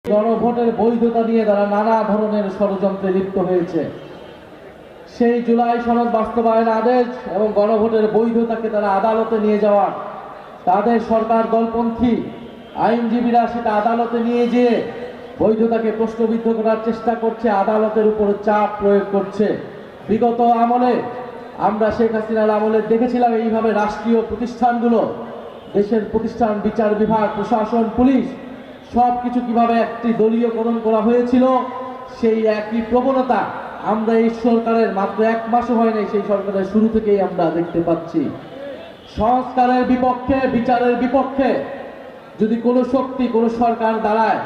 গণভোটের বৈধতা নিয়ে তারা নানা ধরনের ষড়যন্ত্রে লিপ্ত হয়েছে। সেই জুলাই সনদ বাস্তবায়ন আদেশ এবং গণভোটের বৈধতাকে তারা আদালতে নিয়ে যাওয়ার, তাদের সরকার দলপন্থী আইনজীবীরা সেটা আদালতে নিয়ে যেয়ে বৈধতাকে প্রশ্নবিদ্ধ করার চেষ্টা করছে, আদালতের উপর চাপ প্রয়োগ করছে। বিগত আমলে আমরা শেখ হাসিনার আমলে দেখেছিলাম এইভাবে রাষ্ট্রীয় প্রতিষ্ঠানগুলো, দেশের প্রতিষ্ঠান, বিচার বিভাগ, প্রশাসন, পুলিশ সব কিছু কিভাবে একটি দলীয়করণ করা হয়েছিল। সেই একই প্রবণতা আমরা এই সরকারের মাত্র এক মাসও হয় নাই, সেই সরকারের শুরু থেকেই আমরা দেখতে পাচ্ছি। সংস্কারের বিপক্ষে, বিচারের বিপক্ষে যদি কোনো শক্তি, কোনো সরকার দাঁড়ায়,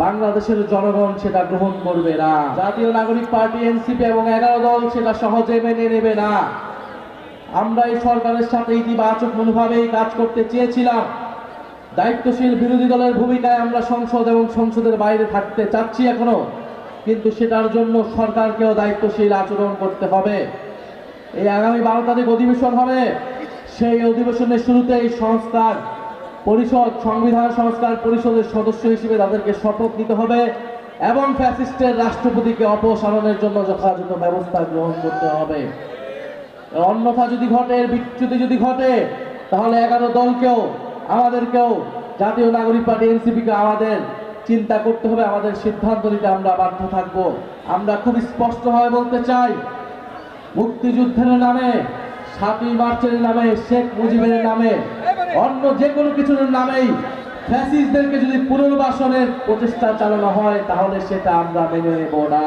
বাংলাদেশের জনগণ সেটা গ্রহণ করবে না। জাতীয় নাগরিক পার্টি, এনসিপি এবং 11 দল সেটা সহজে মেনে নেবে না। আমরা এই সরকারের সাথে ইতিবাচক মনোভাবেই কাজ করতে চেয়েছিলাম। দায়িত্বশীল বিরোধী দলের ভূমিকায় আমরা সংসদ এবং সংসদের বাইরে থাকতে চাচ্ছি এখনো, কিন্তু সেটার জন্য সরকারকেও দায়িত্বশীল আচরণ করতে হবে। এই আগামী 12 তারিখ অধিবেশন হবে, সেই অধিবেশনের শুরুতেই সংস্কার পরিষদ, সংবিধান সংস্কার পরিষদের সদস্য হিসেবে তাদেরকে শপথ নিতে হবে এবং ফ্যাসিস্টের রাষ্ট্রপতিকে অপসারণের জন্য যথাযথ ব্যবস্থা গ্রহণ করতে হবে। অন্যথা যদি ঘটে, বিচ্যুতি যদি ঘটে, তাহলে 11 দলকেও, আমাদেরকেও, জাতীয় নাগরিক পার্টি এনসিপিকে আমাদের চিন্তা করতে হবে, আমাদের সিদ্ধান্ত নিতে আমরা বাধ্য থাকব। আমরা খুব স্পষ্টভাবে বলতে চাই, মুক্তিযুদ্ধের নামে, 7ই মার্চের নামে, শেখ মুজিবের নামে, অন্য যে কোনো কিছুর নামেই ফ্যাসিস্টদেরকে যদি পুনর্বাসনের প্রচেষ্টা চালানো হয়, তাহলে সেটা আমরা মেনে নেব না।